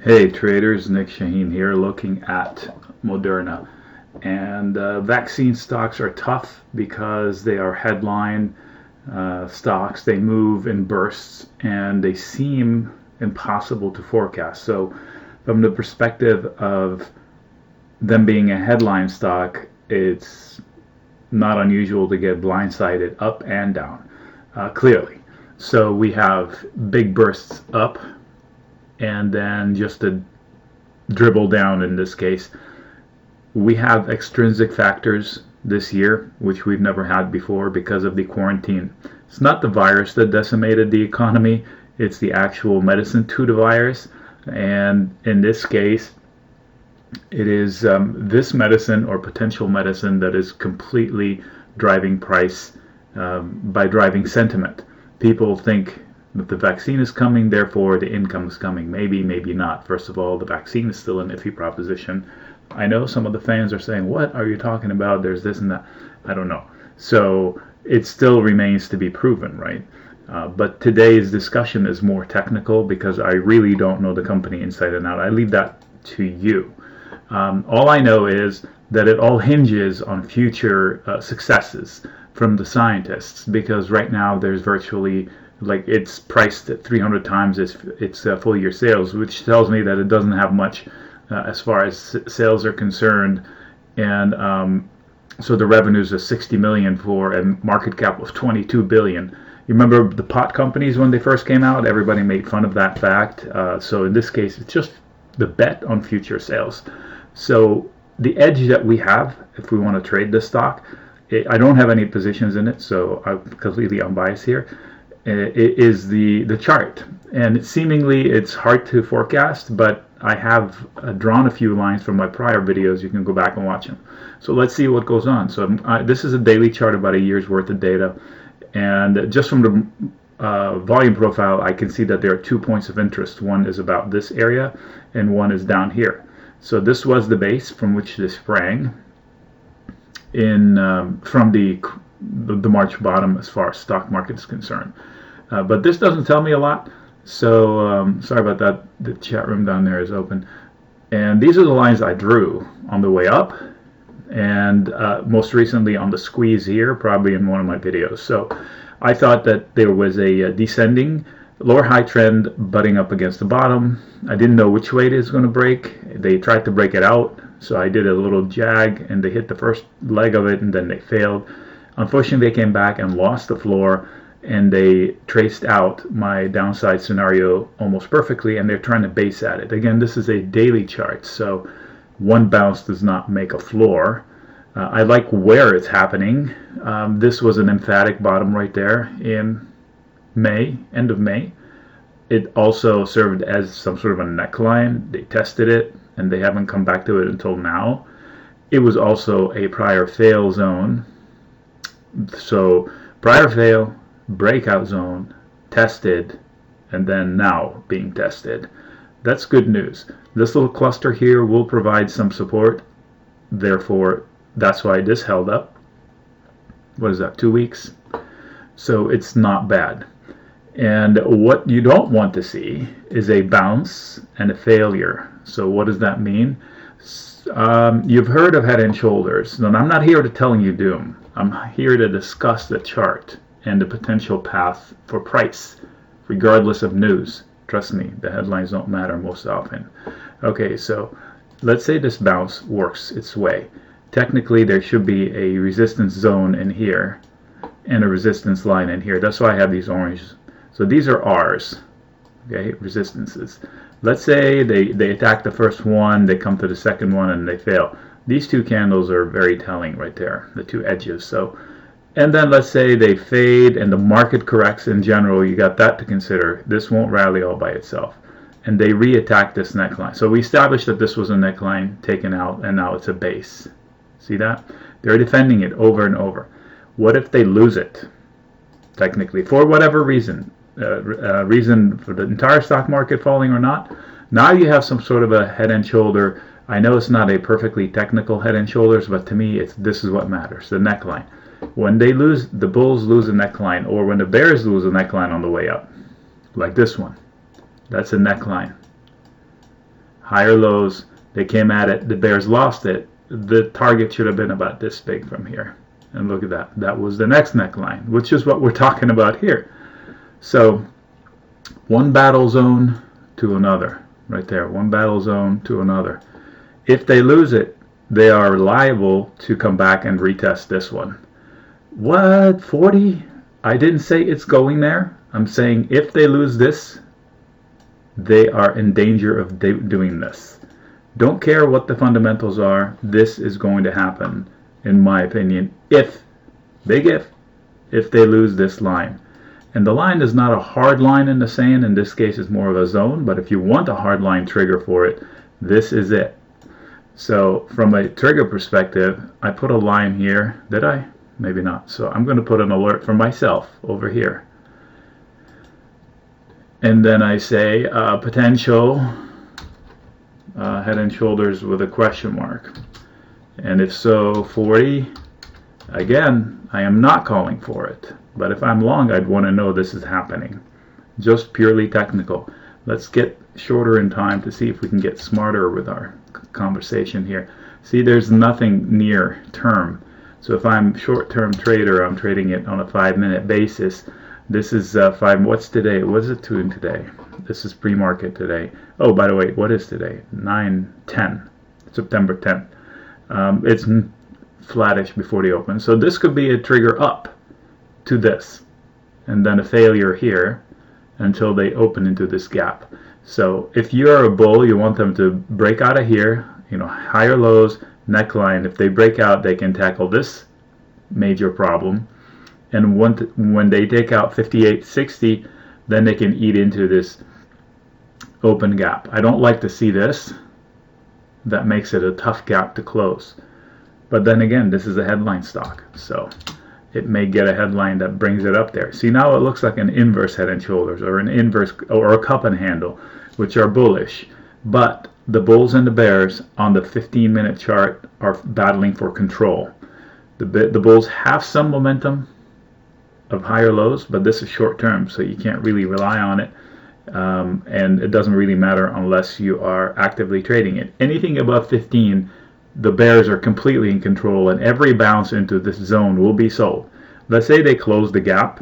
Hey traders, Nick Shaheen here looking at Moderna. And vaccine stocks are tough because they are headline stocks. They move in bursts and they seem impossible to forecast. So, from the perspective of them being a headline stock, it's not unusual to get blindsided up and down, clearly. So, we have big bursts up and then just a dribble down in this case. We have extrinsic factors this year, which we've never had before because of the quarantine. It's not the virus that decimated the economy, it's the actual medicine to the virus. And in this case, it is this medicine or potential medicine that is completely driving price by driving sentiment. People think that the vaccine is coming, therefore the income is coming. Maybe, maybe not. First of all, the vaccine is still an iffy proposition. I know some of the fans are saying, what are you talking about? There's this and that. I don't know. So it still remains to be proven, right? But today's discussion is more technical because I really don't know the company inside and out. I leave that to you. All I know is that it all hinges on future successes from the scientists, because right now there's virtually, like, it's priced at 300 times its full year sales, which tells me that it doesn't have much as far as sales are concerned. And so the revenues are 60 million for a market cap of 22 billion. You remember the pot companies when they first came out? Everybody made fun of that fact. So in this case, it's just the bet on future sales. So the edge that we have, if we want to trade this stock, I don't have any positions in it, so I'm completely unbiased here. It is the chart, and seemingly it's hard to forecast, but I have drawn a few lines from my prior videos. You can go back and watch them. So let's see what goes on. So this is a daily chart, about a year's worth of data, and just from the volume profile, I can see that there are 2 points of interest. One is about this area, and one is down here. So this was the base from which this sprang in from the March bottom as far as stock market is concerned. But this doesn't tell me a lot, so sorry about that. The chat room down there is open. And these are the lines I drew on the way up, and most recently on the squeeze here, probably in one of my videos. So I thought that there was a descending lower high trend butting up against the bottom. I didn't know which way it is going to break. They tried to break it out, so I did a little jag, and they hit the first leg of it, and then they failed. Unfortunately, they came back and lost the floor, and they traced out my downside scenario almost perfectly, and they're trying to base at it. Again, this is a daily chart, so one bounce does not make a floor. I like where it's happening. This was an emphatic bottom right there in May, end of May. It also served as some sort of a neckline. They tested it, and they haven't come back to it until now. It was also a prior fail zone. So prior fail, breakout zone, tested, and then now being tested. That's good news. This little cluster here will provide some support. Therefore, that's why this held up. What is that, 2 weeks? So it's not bad. And what you don't want to see is a bounce and a failure. So what does that mean? You've heard of head and shoulders. And I'm not here to tell you doom. I'm here to discuss the chart and the potential path for price, regardless of news. Trust me, the headlines don't matter most often. Okay, so let's say this bounce works its way. Technically, there should be a resistance zone in here and a resistance line in here. That's why I have these orange. So these are R's, okay, resistances. Let's say they attack the first one, they come to the second one, and they fail. These two candles are very telling right there, the two edges. So, and then let's say they fade and the market corrects in general. You got that to consider. This won't rally all by itself. And they re-attack this neckline. So we established that this was a neckline taken out, and now it's a base. See that? They're defending it over and over. What if they lose it? Technically, for whatever reason, reason for the entire stock market falling or not, now you have some sort of a head and shoulder. I know it's not a perfectly technical head and shoulders, but to me, this is what matters, the neckline. When they lose, the bulls lose a neckline, or when the bears lose a neckline on the way up, like this one, that's a neckline. higher lows. They came at it. The bears lost it. The target should have been about this big from here. And look at that. That was the next neckline, which is what we're talking about here. So one battle zone to another. Right there. One battle zone to another. If they lose it, they are liable to come back and retest this one. What? 40? I didn't say it's going there. I'm saying if they lose this, they are in danger of doing this. Don't care what the fundamentals are. This is going to happen, in my opinion, if they lose this line. And the line is not a hard line in the sand. In this case, it's more of a zone. But if you want a hard line trigger for it, this is it. So from a trigger perspective, I put a line here. Did I? Maybe not. So I'm going to put an alert for myself over here. And then I say potential head and shoulders with a question mark. And if so, 40. Again, I am not calling for it. But if I'm long, I'd want to know this is happening. Just purely technical. Let's get shorter in time to see if we can get smarter with our conversation here. See, there's nothing near term. So if I'm short-term trader, I'm trading it on a 5-minute basis. This is 5. What's today? What is it doing today? This is pre-market today. Oh, by the way, what is today? 9/10, September 10th. It's flattish before the open. So this could be a trigger up to this, and then a failure here until they open into this gap. So if you are a bull, you want them to break out of here, higher lows, neckline. If they break out, they can tackle this major problem. And when they take out 58.60, then they can eat into this open gap. I don't like to see this. That makes it a tough gap to close. But then again, this is a headline stock, so it may get a headline that brings it up there. See, now it looks like an inverse head and shoulders, or an inverse, or a cup and handle, which are bullish. But the bulls and the bears on the 15-minute chart are battling for control. The bulls have some momentum of higher lows, but this is short term, so you can't really rely on it. And it doesn't really matter unless you are actively trading it. Anything above 15, the bears are completely in control, and every bounce into this zone will be sold. Let's say they close the gap.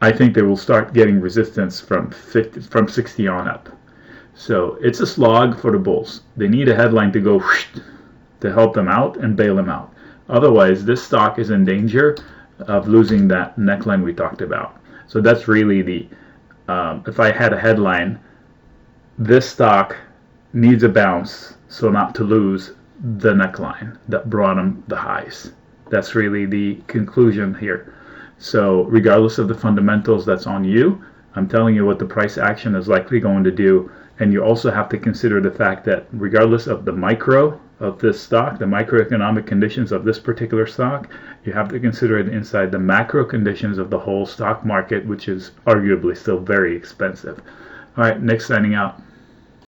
I think they will start getting resistance from 60 on up. So it's a slog for the bulls. They need a headline to go to help them out and bail them out. Otherwise, this stock is in danger of losing that neckline we talked about. So that's really the, if I had a headline, this stock needs a bounce so not to lose the neckline that brought them the highs. That's really the conclusion here. So regardless of the fundamentals, that's on you. I'm telling you what the price action is likely going to do. And you also have to consider the fact that regardless of the micro of this stock, the microeconomic conditions of this particular stock, you have to consider it inside the macro conditions of the whole stock market, which is arguably still very expensive. All right, Nick signing out.